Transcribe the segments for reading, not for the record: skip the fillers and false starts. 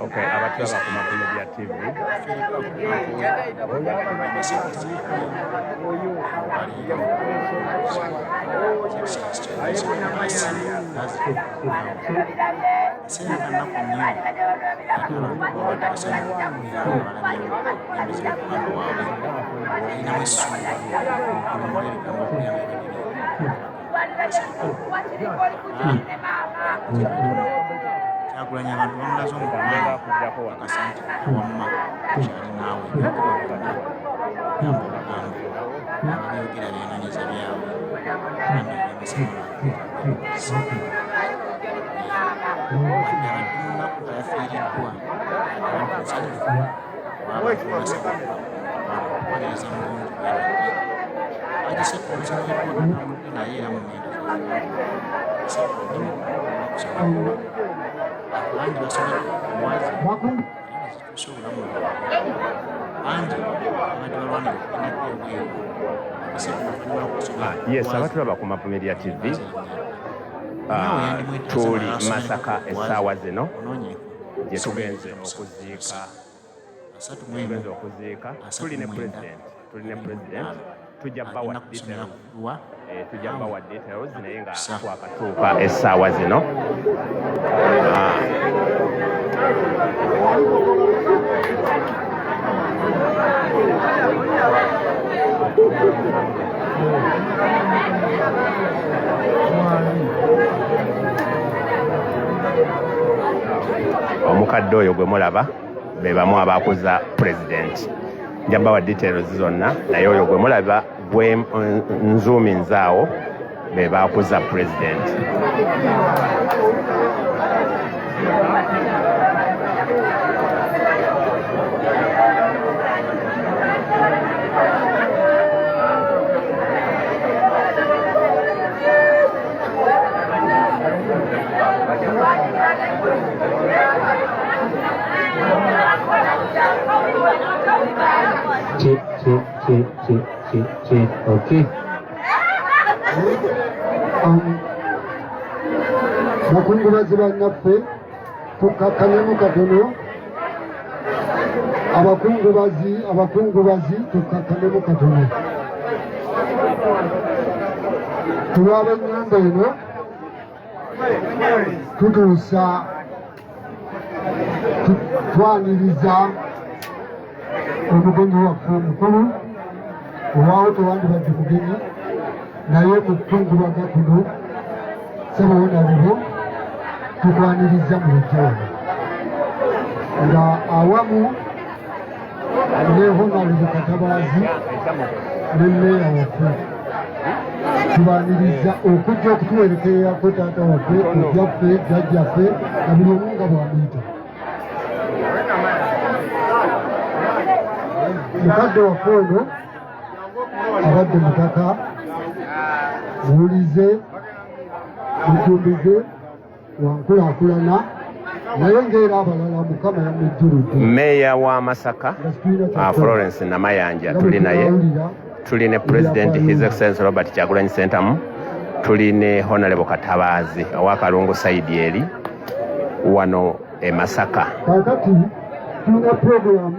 Okay, abatulaba ku Makumedia TV. Kyakulanya abantu bamulaze omukwano akasente wamma kyali naawe abyogera byenonyeza byabwe abantu munaku bayafiiriddwa okukoleza mulungi agisekolezamuliddwa naye era mu ngendo bangi basobodde omwazi zituuse obulamu bangi abadde balwanira okugenda Yes, abatulaba ku Makumedia TV. Tuli Masaka essaawa zino gye tugenze okuziika tuli ne president tujja bawa details naye nga twakatuuka essaawa zino omukadde oyo gwe mulaba be bamu abakuza president. Njja bawa details zonna naye oyo gwe mulaba gwe nzuumi nzaawo be bakuza president. Okay. Bakungubazi bannaffe tukakkanemu katono. Abakungubazi tukakkanemu katono. Tulaba ennyumba eno tutuusa twaniriza omugenyi waffe omukulu olwawo tewandibadde mugenyi naye mu kutungulwaga kuno sebawonalibo tukwaniriza mu lujjolo nga awamu ne honalibu Katabaazi ne mmeeya waffe tubaniriza okujja okutuwerekererako taata waffe ojjaffe jjajjaffe na buli omu nga bwamuyita. Mukadde waffe ono abadde mutaka muwulize mutumbize wankulaakulana naye ng'era abalala Mukama yamujjuludde. Meeya wa Masaka Florence Namayanja tuli naye, tuli ne President His Excellency Robert Kyagulanyi Ssentamu, tuli ne Honorable Katabaazi owakalungu saidi eri wano e Masaka. Kakati tulina program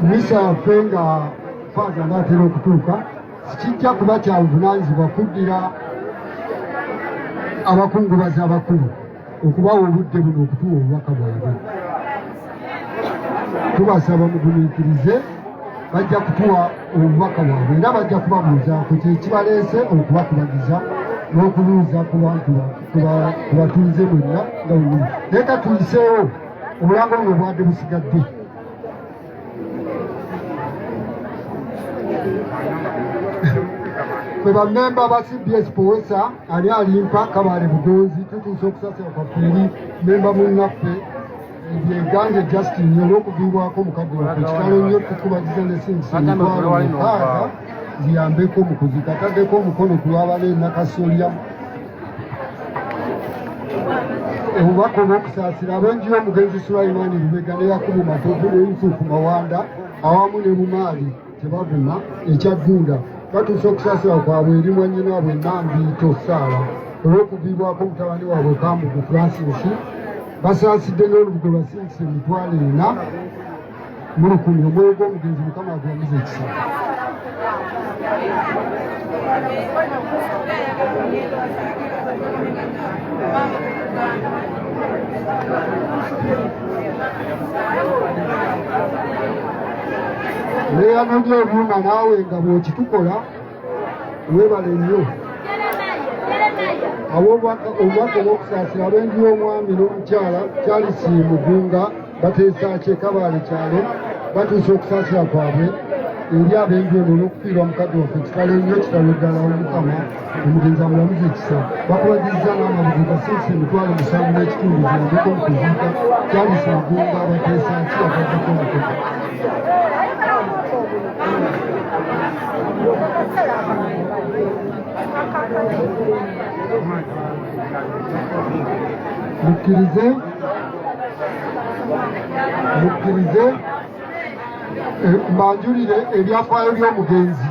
misa yaffe nga faaza ngaatera okutuuka sikijja kuba kya buvunaanyizibwa kuddira abakungubazi abakulu okubawa obudde buno okutuwa obubaka bwabwe. Tubasaba mugumiikirize, bajja kutuwa obubaka bwabwe era bajja kubabuuzaako kyekibaleese okubakubagiza n'okubuuza ku bantu ku batuuze mwenna nga bwemuli. Naye ka tuyiseewo obulango buno bwadde busigadde. Kwe bammemba ba CBS Powesa ali alimpa Kabaale Bugonzi tutuuse okusasira kwaffe eri mmemba munnaffe Byeganje Justin olw'okuviibwako omukadde waffe kitalo nnyo tukubagiza n'esingisa emitwalo 6 ziyambeko mu kuziika. Ataddeko omukono ku lw'abana e Nakasolya. Obubaka obw'okusaasira abenjira omugenzi Sulaiman Lubega ne Yakubu Matovu ne Yusufu Mawanda awamu ne Mumaali Tebavuma ekyaggunda batuuse okusaasira kwabwe eri mwannyinaabwe Nambiito Saala olw'okugwibwako mutabani waabwe Kambugu Francis basaasidde n'olubugo lwasinkise emitwalo 4 mu 10 omwezi gw'omugenzi Mukama agulamuze ekisa. Neeyano ly'obuuma naawe nga bw'okitukola weebale nnyo. Obubaka obw'okusaasira ab'enju y'omwami n'omukyala Charles Mugunga bateesa kye Kabaale kyalo batuuse okusaasira kwabwe eri ab'enju eno n'okufiirwa mukadde waffe kitalo nnyo kitalo ddala Omukama omugenzi amulamuze ekisa. Bakubagizza n'amabugo gasinkise emitwalo 7 n'ekitundu ziyambeko mu kuziika Charles Mugunga bateesa ki akaddeko omukono. Mukkirize mbanjulire ebyafaayo by'omugenzi.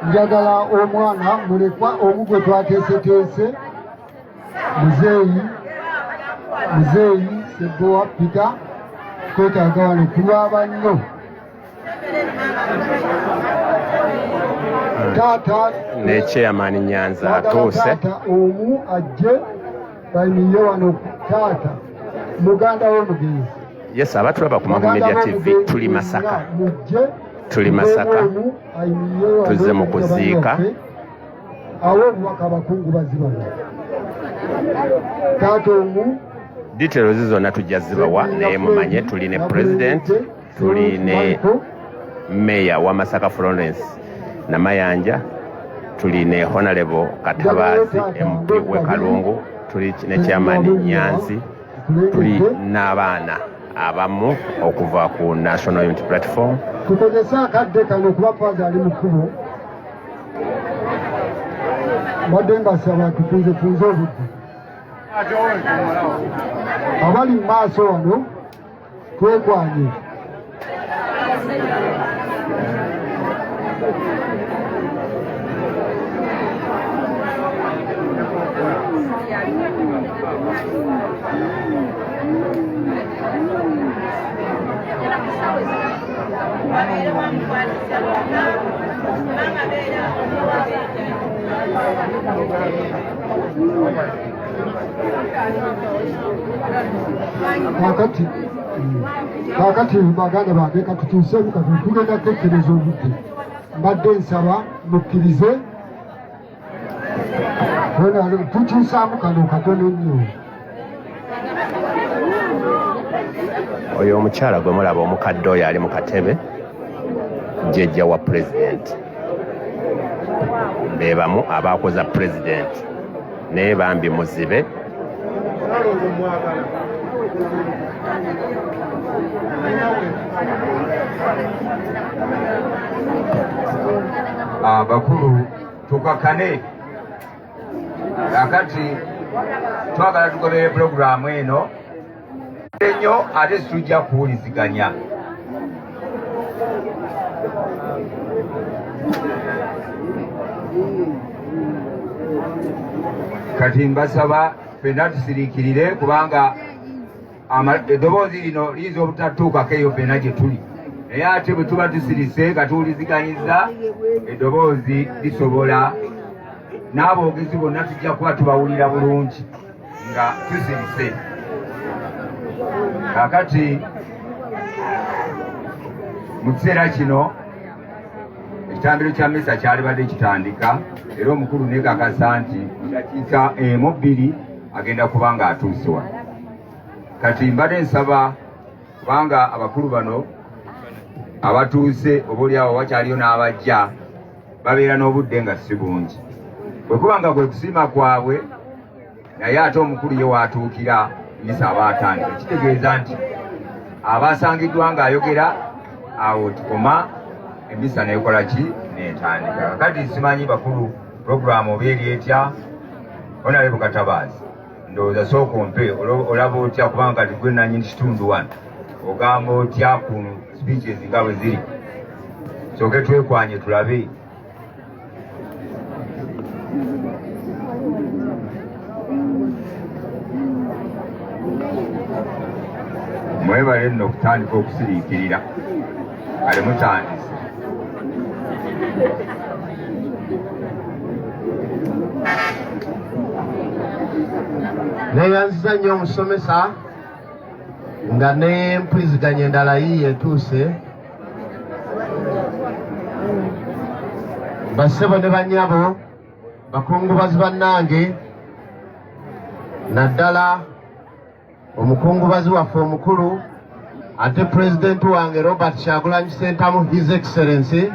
Njagala omwana mulekwa omu gwe twateeseteese muzeeyi Sebowa Peter twetaaga wano kulwaba nnyo. Taata ne chairman Nyanza atuuse omu ajje bayimiye wano. Taata muganda w'omugenzi. Yes, abatulaba ku Magu Media TV tuli Masaka. Tuzze mu kuziika awo obubaka abakungu bazibala. Taata omu details zonna tujja zibawa naye mumanye tuli ne president, tuli ne mayor wa Masaka Florence Namayanja, tuli ne honorable Katabazi MP we Kalungu, tuli ne chairman Nyanzi, tuli n'abaana abamu okuva ku National Unity Platform. Tukozesa akadde kano kuba Faaza ali mu kkubo mbadde mbasaba tupunzepunze obudde. Abali mu maaso wano twekwanye. Kakati baganda bange katutuuseemu kati tugenda kutekereza obudde. Mbadde nsaba mukkirize tukyusaamu kano katono nnyo. Oyo omukyala gwe mulaba omukadde oyo ali mu katebe jjajja wa president. Be bamu abaakoza president naye bambi muzibe. Bakulu tukakane akati twagala tugobere programu eno ennyo ate tujja kuwuliziganya. Kati mbasaba ffenna tusiriikirire kubanga eddoboozi lino liyinza obutatuukako eyo ffenna gye tuli, naye ate bwe tuba tusirise nga tuwuliziganyiza eddoboozi lisobola n'aboogezi bonna tujja kuba tubawulira bulungi nga tusirise. Kakati mu kiseera kino ekitambiro kya mmisa kyalibadde kitandika era omukulu nekakasa nti mu dakiika 1-2 agenda kuba nga atuusibwa. Kati mbadde nsaba kubanga abakulu bano abatuuse obaolyawo wakyaliyo n'abajja babeera n'obudde nga si bungi. Bwe kuba nga kwe kusiima kwabwe naye ate omukulu ye waatuukira mmisa aba atandika, kitegeeza nti abasangiddwa ng'ayogera awo tukoma emisa nekola ki netandika. Kati simanyi bakulu programu oba eri etya Honorable Katabazi ndowooza sooka ompe olaba otya kubanga kati gwe nannyini kitundu wano ogamba otya ku speeches nga bwe ziri sooke twekwanye tulabe. Mwebale nno okutandika okusiriikirira kale mutandise. Neeyanziza nnyo omusomesa nga n'empuliziganya endala yiye etuuse. Bassebo ne bannyabo bakungubazi bannange naddala omukungubazi waffe omukulu ate pulezidenti wange Robert Kyagulanyi Ssentamu His Excellency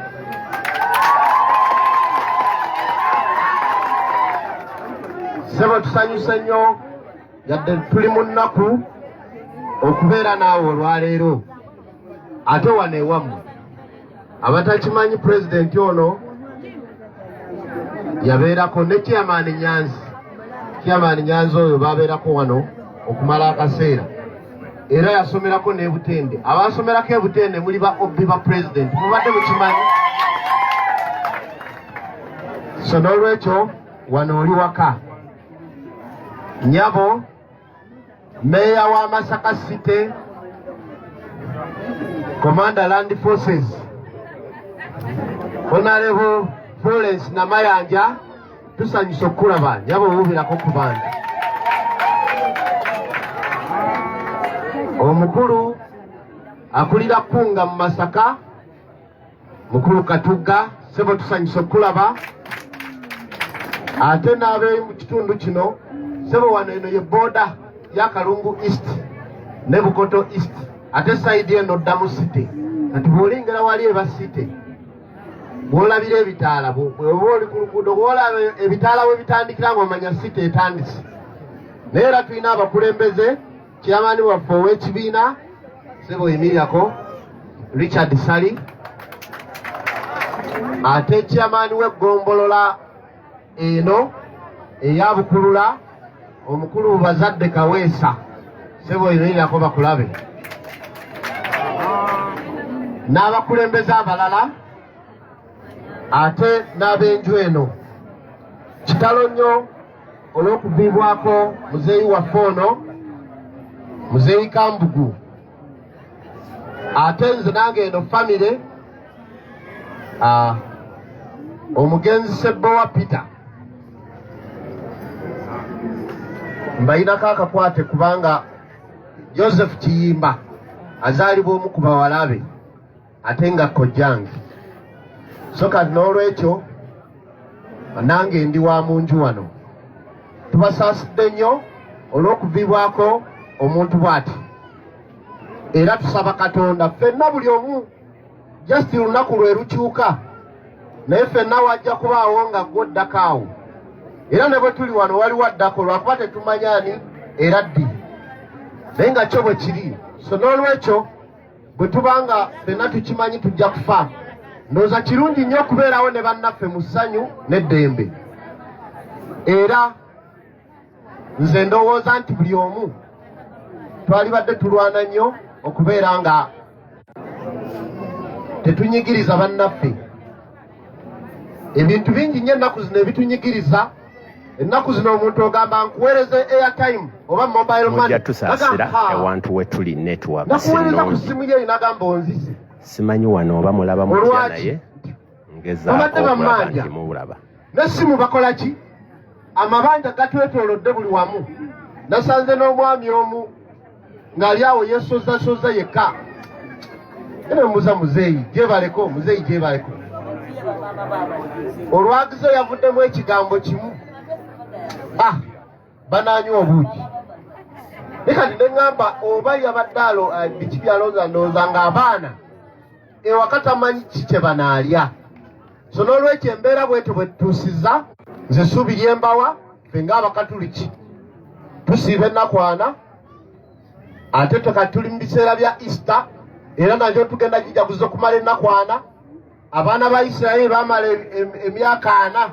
Sebo tusanyuse nnyo yadde tuli mu nnaku okubeera naawe olwaleero ate wano ewammwe abatakimanyi pulezidenti ono yabeerako ne Chairman Nyanzi oyo babeerako wano okumala akaseera era yasomerako n'ebutende. Abasomerako ebutende muli ba obbi ba pulezidenti mubadde mukimanyi. So n'olwekyo wano oli waka. Nyabo meya wa Masaka City Commander Land Forces Honorable Florence Namayanja tusanyusa okulaba nyabo wuubirako ku bantu. Omukulu akulira kunga mu Masaka mukulu Katugga Sebo tusanyusa okulaba ate n'abeeyi mu kitundu kino Sebo wano eno ye boda ya Kalungu East ne Bukoto East ate side eno ddamu City. Kati bw'olengera wali eba City bw'olabira ebitaala bw'oba oli ku luguudo bw'olaba ebitaala we bitandikira ng'omanya City etandise. Naye era tulina abakulembeze Chairman waffe ow'ekibiina Sebo yimirirako Richard Sali ate Chairman w'eggombolola eno eya Bukulula omukulu Bazadde Kaweesa Sebo yimirirako bakulabe n'abakulembeze abalala ate n'ab'enju eno. Kitalo nnyo olw'okuviibwako muzeeyi waffe ono muzeeyi Kambugu ate nze nange eno famire omugenzi Sebbowa Peter mbayinako akakwate kubanga Joseph Kiyimba azaalibwa omu ku bawalabe ate nga kojjange. So kati n'olwekyo nange ndi wa munju wano. Tubasaasidde nnyo olw'okuviibwako omuntu bw'ati era tusaba Katonda ffenna buli omu just lunaku lwe lukyuka naye ffenna wajja kubaawo nga gw'oddako awo era ne bwe tuli wano waliwo addako lwakuba tetumanyani era ddi naye nga kyo bwe kiri. So n'olwekyo bwe tubanga ffenna tukimanyi tujja kufa ndowooza kirungi nnyo okubeerawo ne bannaffe mu ssanyu n'eddembe era nze ndowooza nti buli omu twalibadde tulwana nnyo okubeera nga tetunyigiriza bannaffe. Ebintu bingi nnyo ennaku zino ebitunyigiriza. Ennaku zino omuntu ogamba nkuweereze airtime oba mobile money mujja tusaasira ewantu we tuli network nakuweereza ku ssimu ye nagamba onzise. Simanyi wano oba mulaba mutya naye ngezaako nti mubulaba. N'essimu bakola ki? Amabanja gatwetoolodde buli wamu. Nasanze n'omwami omu ng'ali awo yeesozasoza yekka. Ene mbuuza muzeeyi gyebaleko muzeeyi gyebaleko. Olwagizo yavuddemu ekigambo kimu. Banaanywa obuugi. Naye kati ne ŋŋamba oba yabadde biki byalooza ndowooza ng'abaana ewaka tamanyi ki kye banaalya. So n'olwekyo embeera bwetyo bwe tutuusizza nze suubiri embawa ffe ng'Abakatuliki tusiiba ennakwana ate tekati tuli mu biseera bya Easter era najo tugenda gijaguza okumala ennaku 4 abaana ba Isirayiri bamala emyaka 4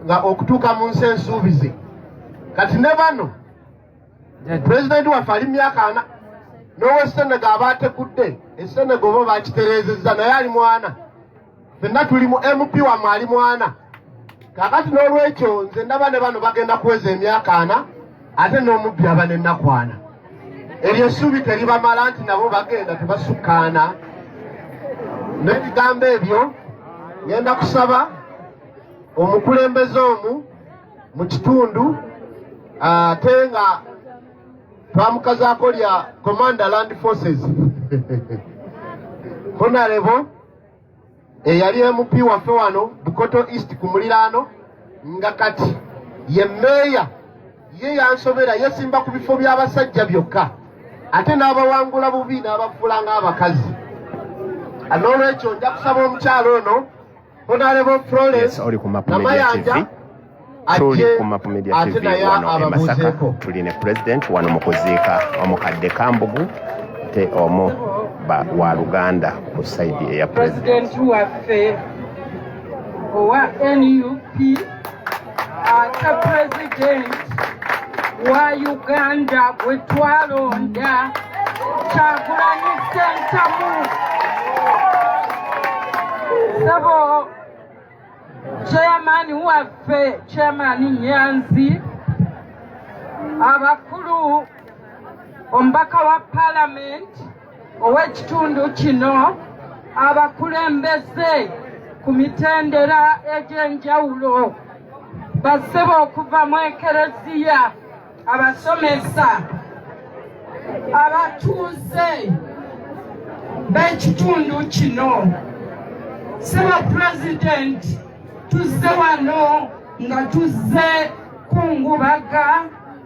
nga okutuuka mu nsi ensuubize kati ne bano pulezidenti waffe ali myaka 4 n'owesenego aba atekudde esenego oba bakitereezezza naye ali mwana fenna tuli mu MP wammwe ali mwana kakati n'olwekyo nze ndaba ne bano bagenda kuweza emyaka 4 ate n'omubbi aba n'ennaku 4 eryo essuubi teribamala nti nabo bagenda tebasukkaana n'ebigambo ebyo ngenda kusaba omukulembeze omu mu kitundu ate nga twamukazaako lya Commander Land Forces Honorable eyali MP waffe wano Bukoto East ku muliraano nga kati ye meeya ye yansobera yesimba ku bifo by'abasajja byokka ate n'abawangula bubi n'abafuula ng'abakazi n'olwekyo nja kusaba omukyalo ono Honorable Florence Namayanja tuli ku Mapu Media TV wano Emasaka tuli ne president wano Mukuziika omukadde Kambugu te omu wa Luganda ku side eya president waffe owa NUP ate president wa Uganda gwe twalonda Kyagulanyi Ssentamu sabo chairman waffe chairman Nyanzi abakulu ombaka wa parliament ow'ekitundu kino abakulembeze ku mitendera egy'enjawulo basebe okuva mu ekereziya abasomesa abatuuze b'ekitundu kino seba president tuzze wano nga tuzze kungubaga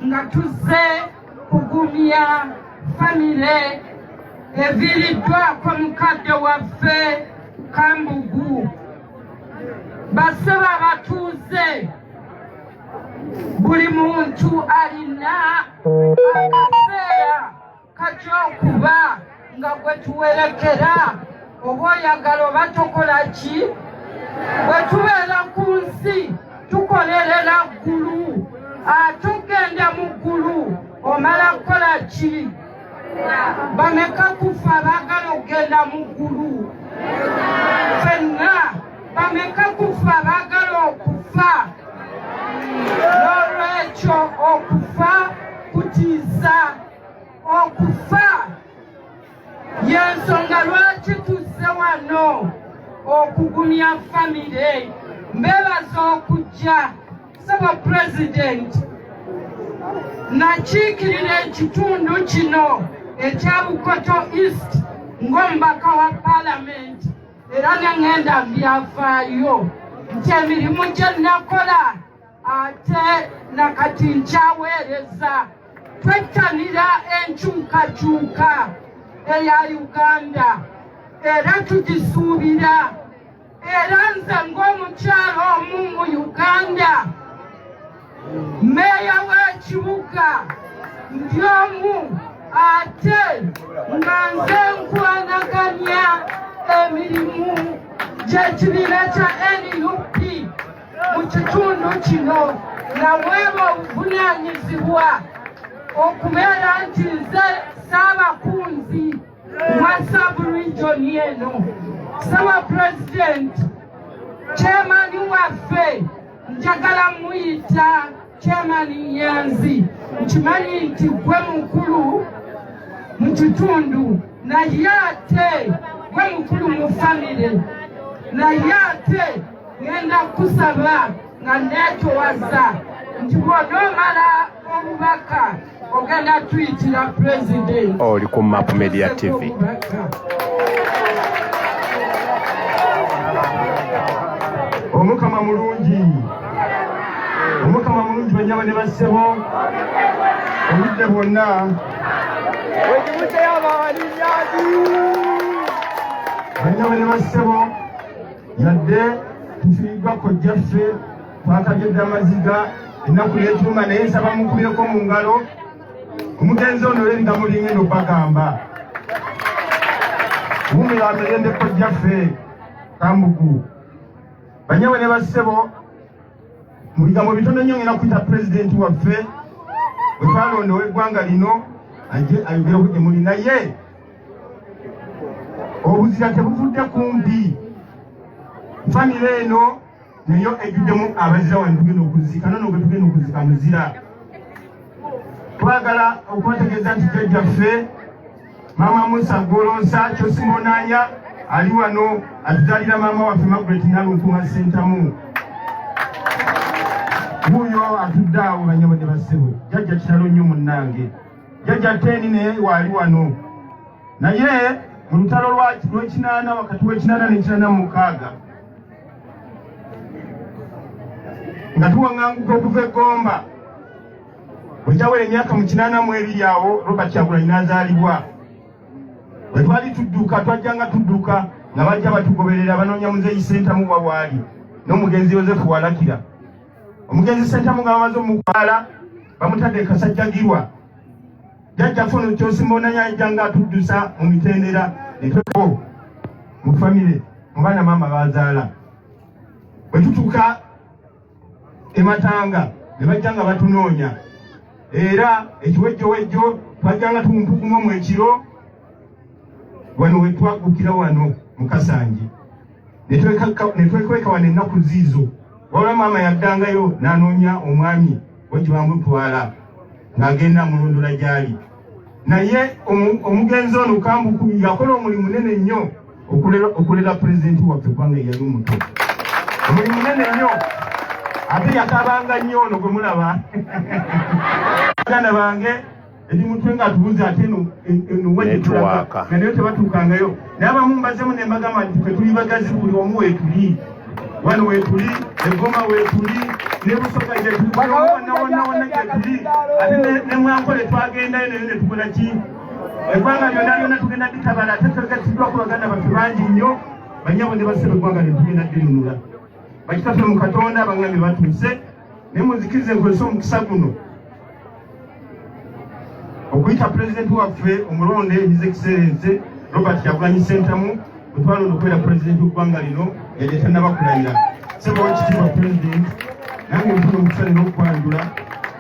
nga tuzze kugumya famire eviiriddwako mukadde waffe Kambugu baseba batuuze buli muntu alina akaseera kaj'okuba nga gwe tuwerekera oba oyagala oba tokola ki bwe tubeera ku nsi tukolerera ggulu ate ogenda mu ggulu omala kukola ki bameka kufa abaagala okugenda mu ggulu ffenna bameka kufa abaagala okufa n'olwekyo okufa kutiisa okufa yensonga lwaki tuzze wano okugumya famire mbebaza okujja saba president nakiikirira ekitundu kino ekya Bukoto East ng'omubaka wa parliament era neŋŋenda mbyafaayo nti emirimu gye nakola ate nakati nkyaweereza twettanira enkyukakyuka eya Uganda era tugisuubira era nze ng'omukyalo omu mu Uganda meeya w'ekibuga ndi omu ate nga nze nkwanaganya emirimu gy'ekibiina kya NUP mu kitundu kino naweebwa obuvunaanyizibwa okubeera nti nze Ssaabakunzi wa sub-region eno saba president chairman waffe njagala muyita chairman Nyanzi nkimanyi nti gwe mukulu mu kitundu naye ate gwe mukulu mu famire naye ate ngenda kusaba nga neetowaza nti bw'onoomala obubaka ogenda tuyitira president oli ku Mapu Media TV omukama mulungi banyama ne bassebo obudde bwonna banyama ne bassebo yadde tufiiddwa kojjaffe twakajedde amaziga ennaku n'ekyuma naye nsaba mukubireko mu ngalo omugenzi ono olw'ebigambo lingenda okubagamba Bumira Mirembe Kojjaffe Kambugu. Banyawe ne bassebo mu bigambo bitono nnyo ngenda kuyita pulezidenti waffe bwe twalondowa eggwanga lino ajje ayogere ku gye muli naye obuzira tebuvudde kumpi. Famire eno nayo ejjuddemu abazira wano tugenda okuziika nono gwe tugenda okuziika muzira. Twagala okubategeeza nti jjajjaffe Maama Musa Golonsa Kyosimonanya ali wano atuzaalira maama waffe Margaret Nalunkunga Sentamu. Huyo atudde awo banyawe ne bassebo. Jjajja kitalo nnyo munnange. Jjajja Teni naye waali wano. Naye mu lutalo lw'ekinaana wakati w'ekinaana n'ekinaana mu mukaaga nga tuwaŋŋanguka okuva e Gomba bwe gyawera emyaka mu 82 awo Robert Kyagulanyi n'azaalibwa. Bwe twali tudduka twajjanga tudduka nga bajja batugoberera banoonya muzeeyi Sentamu bwawaali n'omugenzi Yozefu Walakira. Omugenzi Sentamu nga bamaze omukwala bamutadde Kasajjagirwa. Jjajjaffe ono Kyosimonanya ajjanga atuddusa mu mitendera ne tweko mu famire mu baana maama bazaala. Bwe tutuuka e Matanga ne bajjanga batunoonya era ekiwejjowejjo twajjanga tumpuguma mu ekiro wano we twagukira wano mu Kasanji ne twekweka wano ennaku ziizo. Wabula maama yaddangayo n'anoonya omwami wegye bamutwala ng'agenda mulondola gy'ali. Naye omugenzi ono Kambuku yakola omulimu munene nnyo okulera pulezidenti waffe kubanga yali omuto. Omulimu munene nnyo ate yatabanga nnyo ono gwe mulaba. Baganda bange eri mutwe ng'atubuuza ate eno wajje tulaga nga nayo tebatuukangayo. Naye abamu mbazemu ne mbagamba nti ffe tuli bagazi buli omu weetuli. Wano weetuli, Egoma weetuli, ne Busoga gyetuli, wonna gyetuli. Ate ne Mwankole twagendayo nayo ne tukola ki? Eggwanga lyonna tugenda litabala ate twegaziddwa ku baganda baffe bangi nnyo. Bannyabo ne bassebo eggwanga lye tugenda linunula. Bakitaffe mu Katonda abangambye batuuse naye muzikirize nkozesa omukisa guno okuyita pulezidenti waffe omulonde His Excellency Robert Kyagulanyi Sentamu bwe twalonda okubeera pulezidenti w'eggwanga lino yali tannaba kulayira. Ssebo w'ekitiibwa pulezidenti nange mpuna omukisa leero okwanjula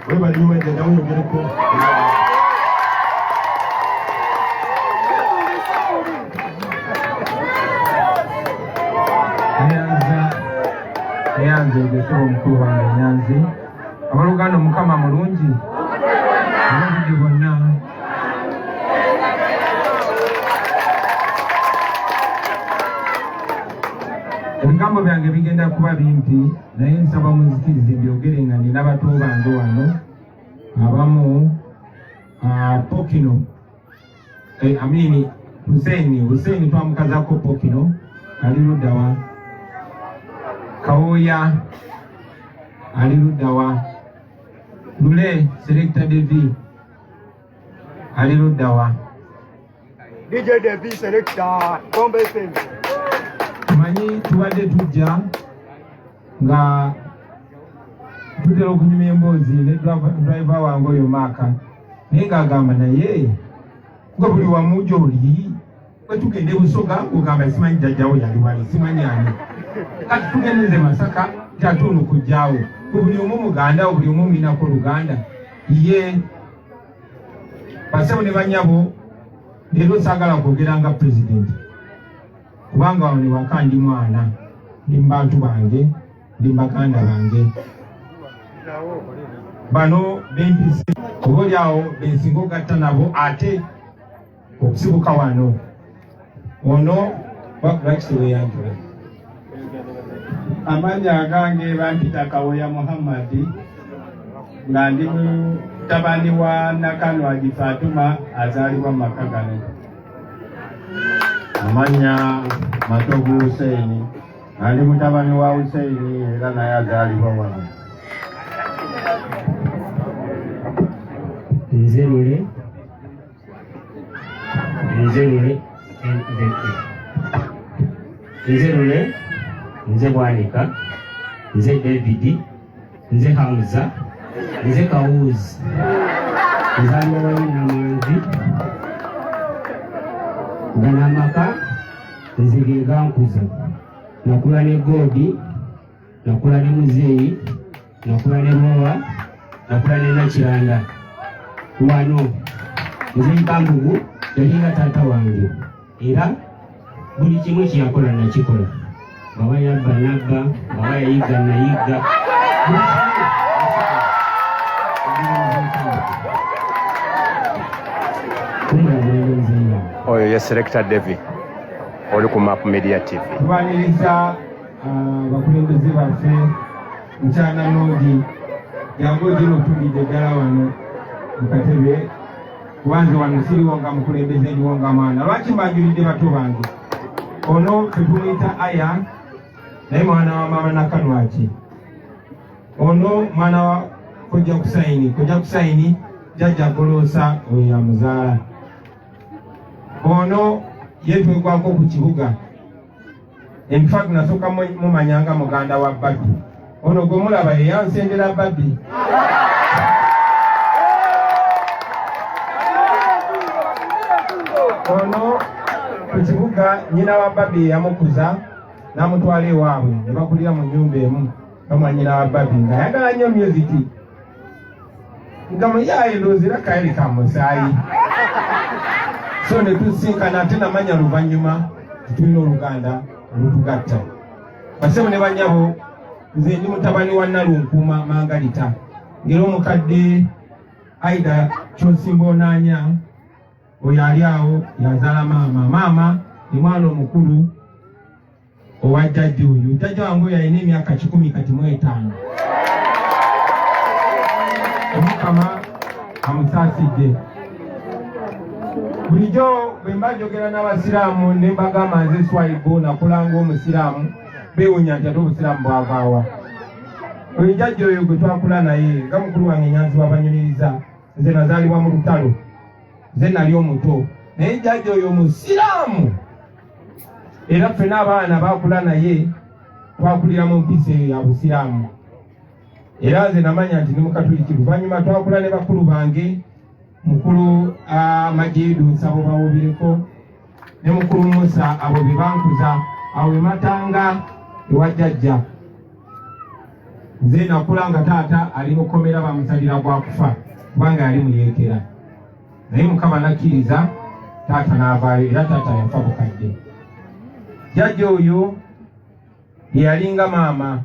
webale nnyo wedde nawe oyogereko. Nyanzi egesebo omukulu wange Nyanzi. Abaluganda Mukama mulungi ababudde bonna. Ebigambo byange bigenda kuba bimpi naye nsaba munzikirize byogere nga nina bato bange wano abamu Pokino Hussein twamukazako Pokino ali luddawa. Kawoya ali luddawa. Lule Selector Devi ali luddawa. DJ Devi Selector Kombe FM. Tumanyi tubadde tujja nga tutera okunyuma emboozi ne driver wange oyo Maaka naye ng'agamba naye nga buli wamu gy'oli bwe tugende e Busoga ng'ogamba simanyi jjajjawo yali wali simanyi ani. Kati tugendeze Masaka ate ono kujjaawo buli omu muganda buli omu mulinako Oluganda. Ye bassebo ne bannyabo leero saagala kwogera nga pulezidenti kubanga wano ne waka ndi mwana ndi mu bantu bange ndi mu baganda bange bano bempise oba oli awo bensinga ogatta nabo ate okusibuka wano ono bakulakiseweyanjula. Amanya agange bampita Kawoya Muhammadi nga ndi mutabani wa Nakanwagi Fatuma azaalibwa mu maka gano. Amanya Matovu Hussein ali mutabani wa Hussein era naye azaalibwa wano. Nze Lule nze Bwanika nze David nze Hamza nze Kawuzi nze Amanzi gana amaka nze gengankuza nakula ne Godi, nakula ne Muzeeyi, nakula ne Mowa, nakula ne Nakiranda. Wano nze Kambugu yalinga taata wange era buli kimu kyeyakola nakikola. Baba yabba nabba, baba yayiga nayiga. Oyo ye Selector Devi oli ku Map Media TV. Tubaniriza abakulembeze baffe mukyana Nodi yangu gino tulidde ddala wano mu katebe kubanze wano siriwo nga mukulembeze ndiwo nga mwana. Lwaki mbanjulidde bato bange? Ono tetumuyita Aya naye mwana wa mama Nakanwaki. Ono mwana wa Kojja Kusaini jjajja Golosa oyo yamuzaala. Ono yetwegwako ku kibuga. In fact nasooka mumanyanga muganda wa Babi. Ono gwe mulaba ye yansendera Babi. Ono ku kibuga nyina wa Babi yamukuza n'amutwala ewaabwe ne bakulira mu nnyumba emu kama nyina wa Babi ng'ayagala nnyo music. Nga muyaye ndozira kaeri ka musaayi. So ne tusinkana ate namanya luvannyuma tulina oluganda olutugatta. Basebo ne banyabo nze ndi mutabani wa Nalunkuuma Mangalita ngera omukadde Aida Kyosimbonaanya oyo ali awo yazaala maama. Maama ni mwana omukulu owa jjajja oyo. Jjajja wange oyo alina emyaka 10 kati mu 5. Omukama amusaasidde. Bulijjo bwe mba njogera n'abasiraamu ne mbagamba nze Swaibo nakulanga omusiraamu beewunya nti ate obusiraamu bwavaawa. Oyo jjajja oyo gwe twakula naye nga mukulu wange Nyanzi w'Abanyumiriza, nze nazaalibwa mu lutalo, nze nali omuto naye jjajja oyo musiraamu era ffenna abaana baakula naye twakulira mu mpisa eyo ya busiraamu. Era nze namanya nti ni Mukatuliki. Luvannyuma twakula ne bakulu bange mukulu Majidu Nsabo bawubireko ne mukulu Musa abo be bankuza awo e Matanga ewa jjajja. Nze nakula nga taata ali mukomera bamusalira gwa kufa kubanga yali muyeekera naye Mukama nakkiriza taata n'avaayo era taata yafa bukadde. Jjajja oyo yeyalinga maama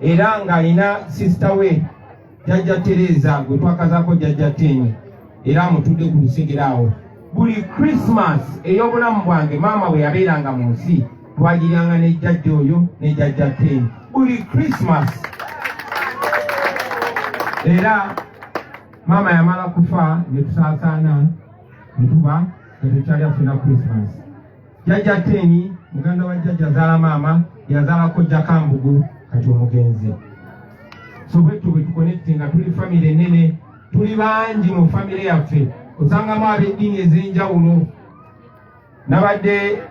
era ng'alina sisita we jjajja Tereza gwe twakazaako jjajja Teni era amutudde ku lusegeraawo. Buli Christmas ey'obulamu bwange maama bwe yabeeranga mu nsi twagiryanga ne jjajja oyo ne jjajja Teni buli Christmas. Era maama yamala kufa ne tusaasaana ne tuba tetukyali afuna Christmas. Jjajja Teni muganda wa jjajja azaala maama yazaala Kojja Kambugu kati omugenzi. So bwetu bwe tukonekite nga tuli famire nene, tuli bangi mu famire yaffe. Osangamu ab'eddiini ez'enjawulo. Nabadde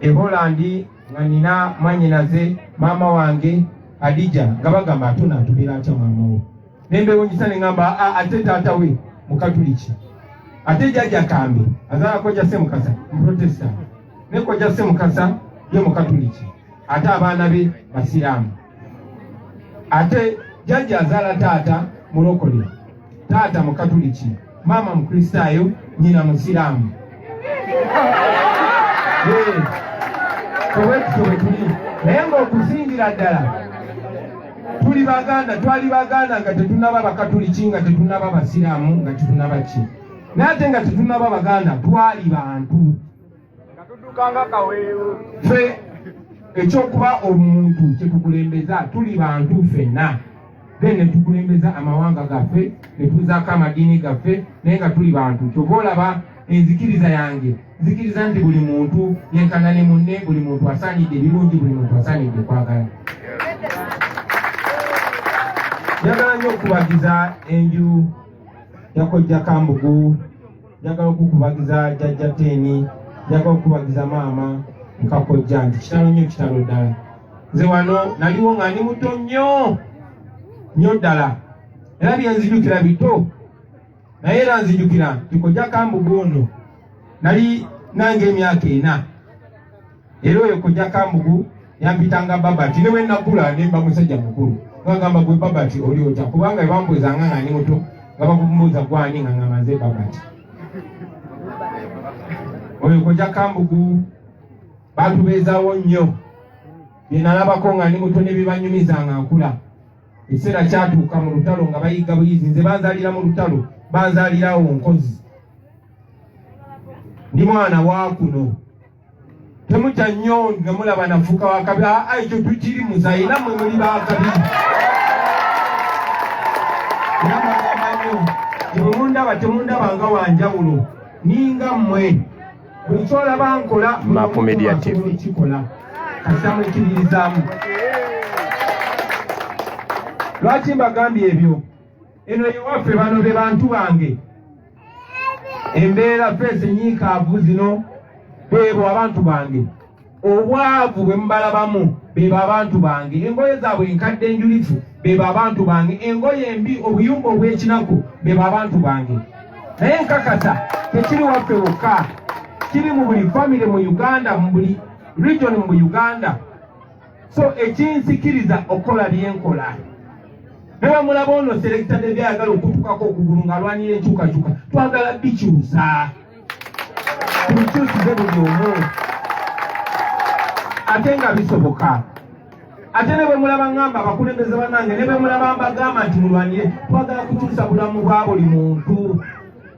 e Holland nga nina mwannyinaze maama wange Adija nga bagamba atona atubeera atya maama we. Ne mbewuunyisa ne ngamba ate taata we Mukatuliki. Ate jjajja Kambe azaala Kojja Ssemukasa Muprotestant. Ne Kojja Ssemukasa ye Mukatuliki. Ate abaana be basiraamu. Ate jjajja azaala taata mulokole, taata Mukatuliki, maama Mukristaayo, nnyina musiraamu. Tobwe tuli naye ng'okusingira ddala tuli Baganda, twali Baganda nga tetunaba Bakatuliki, nga tetunaba basiraamu, nga tetunaba ki. Naye ate nga tetunaba Baganda twali bantu. Ffe ekyokuba omuntu kyetukulembeza tuli bantu ffenna. Then ne tukulembeza amawanga gaffe ne tuzaako amadiini gaffe naye nga tuli bantu. Kyova olaba enzikiriza yange nzikiriza nti buli muntu yenkana ne munne, buli muntu asaanidde ebirungi, buli muntu asaanidde kwagala. Njagala nnyo okubagiza enju ya Kojja Kambugu, njagala okukubagiza jjajja Teni, njagala okubagiza maama Nkakojja nti kitalo nnyo, kitalo ddala. Nze wano naliwo nga ndi muto nnyo ddala era byenjijukira bito, naye era nzijukira nti Kojja Kambugu ono nali nange emyaka 4 era oyo kojja Kambugu yampitanga Babati ne bwe nakula nemba musajja mukulu ngamba gwe Babati oli otya kubanga bambuuzanga nga ni muto nga bakumbuuza gwani nga ngamaze Babati. Oyo kojja Kambugu batubeezaawo nnyo byenalabako nga ni muto ne bibanyumiza nga nkula. Ekiseera kyatuuka mu lutalo nga bayiga buyizi, nze banzaalira mu lutalo, banzaalirawo nkozi. Ndi mwana wa kuno. Temutya nnyo nga mulaba nafuuka wakabi, ekyo tukiri muzayi nammwe muli bakabi. Era mwagamba nnyo, bwe mundaba temundaba nga wanjawulo, ninga mmwe. Buli kyolaba nkola Mapu Media TV kikola kasita mwekiririzaamu. Lwaki mbagambye ebyo? Eno ewaffe bano be bantu bange. Embeera fesi nyiikaavu zino beebo abantu bange. Obwavu bwe mubalabamu beebo abantu bange. Engoye zaabwe enkadde enjulifu beebo abantu bange. Engoye embi obuyumba obw'ekinaku beebo abantu bange. Naye nkakasa tekiri waffe wokka, kiri mu buli famire mu Uganda, mu buli region mu Uganda. So ekinsikiriza okukola byenkola. Newe mulaba ono selekita ne byayagala okutukako okugulu ng'alwanira enkyukakyuka, twagala bikyusa. Tubikyusize buli omu. Ate nga bisoboka. Ate ne bwe mulaba ngamba abakulembeze bannange, ne bwe mulaba mbagamba nti mulwanire, twagala kukyusa bulamu bwa buli muntu.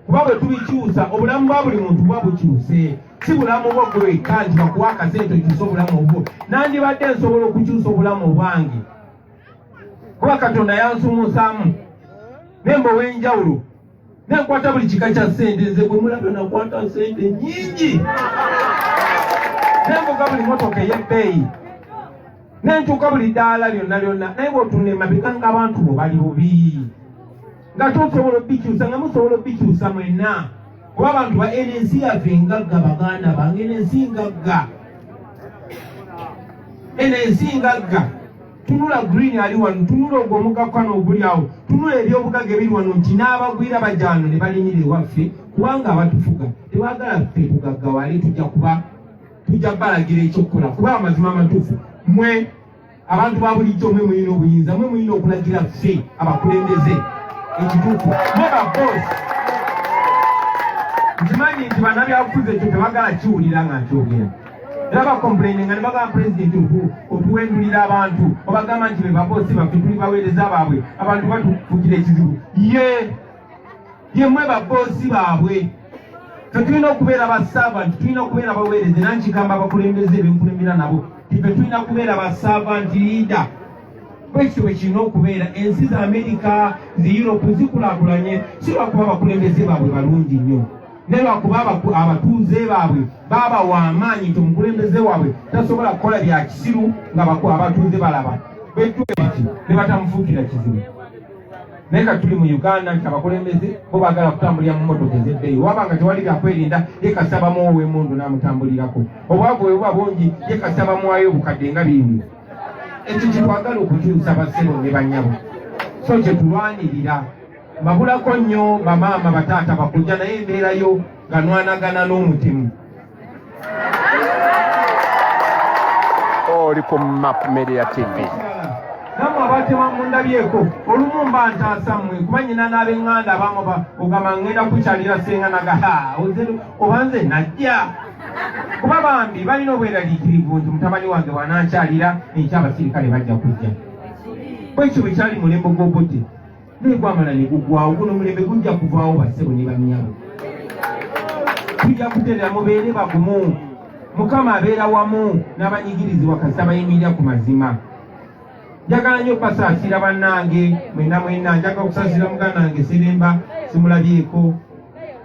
Kuba bwe tubikyusa, obulamu bwa buli muntu buba bukyuse. Si bulamu bwo gwe wekka nti bakuwa akasente okyusa obulamu obwo. Nandibadde nsobola okukyusa obulamu obwange. Kuba Katonda yansumusaamu nemba ow'enjawulo, nenkwata buli kika kya ssente. Nze bwe mulaba nakwata ssente nnyingi, nembuga buli motoka ey'ebbeeyi, nentuuka buli ddaala lyonna lyonna. Naye bw'otunula emabega ng'abantu bo bali bubi, nga tosobola obbikyusa, nga musobola obbikyusa mwenna. Kuba abantu ba NNC yaffe ngagga, baganda bange, NNC ngagga, NNC ngagga. Tunula green ali wano, tunula ogwo Omukwano oguli awo, tunula ebyobugagga ebiri wano, nti n'abagwira bajjano ne balinyira ewaffe, kubanga abatufuga tebaagala ffe tugagga wali tujja balagira ekyokukola. Kuba amazima amatuufu, mmwe abantu ba bulijjo mmwe mulina obuyinza, mmwe mulina okulagira ffe abakulembeze ekituufu. Mmwe babosi, nkimanyi nti bannabyabufuzi ekyo tebaagala kiwulira nga nkyogera. Era bakomplaine nga ne bagamba pulezidenti otuwendulira abantu, obagamba nti be babosi baffe tuli baweereza baabwe, abantu batufugira ekizibu. Ye mmwe babosi baabwe. Ffe tulina okubeera basaavanti, tulina okubeera baweereze. Nankigamba abakulembeze benkulembera nabo, ffe tulina kubeera basaavanti liida. Bwekityo bwe kirina okubeera. Ensi za Amerika, zi Europe zikulaakulanye si lwakuba abakulembeze baabwe balungi nnyo, ne lwakuba abatuuze baabwe baabawa amaanyi nti omukulembeze waabwe tasobola kukola bya kisiru nga abatuuze balaba betweki ne batamufuukira kizibu. Naye ka tuli mu Uganda nti abakulembeze bo baagala kutambulira mu mmotoka ez'ebbeeyi. Wabanga tewali byakwerinda, ye kasita bamuwa ow'emmundu n'amutambulirako. Obwavu bwe buba bungi, ye kasita bamuwayo obukadde nga bindi. Ekyo kyetwagala okukyusa bassebo ne bannyabo. So kye tulwanirira. Mbabulako nnyo bamaama bataata bakujja, naye embeerayo nga nwanagana n'omutemu. Oli ku Mapu Media TV. Namwe abatema mundabyeko, olumu mba ntaasa mmwe, kuba nnyina n'ab'eŋŋanda abamu ogamba ngenda kukyalira ssenga oba nze najja. Kuba bambi balina obweraliikirivu nti mutabani wange bw'anankyalira eky'abasirikale bajja kujja. Bwekyo bwe kyali mulembe gw'obote, naye gwamala ne guggwawo. Guno omulembe gujja kuvaawo bassebo ne bannyabo. Tujja kuterera mubeere bagumu. Mukama abeera wamu n'abanyigirizibwa kasita bayimirira ku mazima. Njagala nnyo okubasaasira bannange mwenna, njagala okusaasira muganda wange Seremba simulabyeko,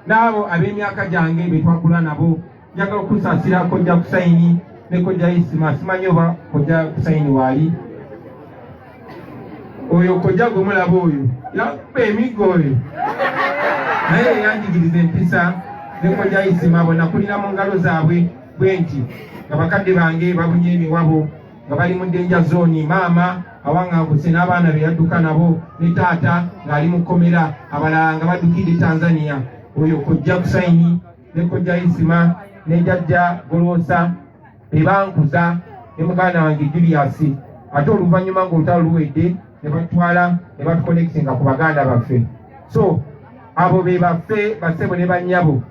n'abo ab'emyaka gyange be twakula nabo. Njagala okusaasira Kojja Kusayini ne Kojja Isima, simanyi oba Kojja Kusayini waali. Oyo Kojja gwe mulaba oyo yakuba emiggo oyo, naye yanjigiriza empisa. Ne Kojja Isima bwe nakulira mu ngalo zaabwe bwe nti nga bakadde bange babunye emiwabo nga bali mu Danger Zone, maama awanganguse n'abaana be yadduka nabo, ne taata ng'ali mu kkomera, abalala nga baddukidde Tanzania. Oyo Kojja Kusayini ne Kojja Isima ne jjajja Goloosa bebankuza ne muganda wange Julius ate oluvannyuma ng'olutalo luwedde ne batwala ne batuconnectinga ku baganda baffe so abo be baffe bassebo ne bannyabo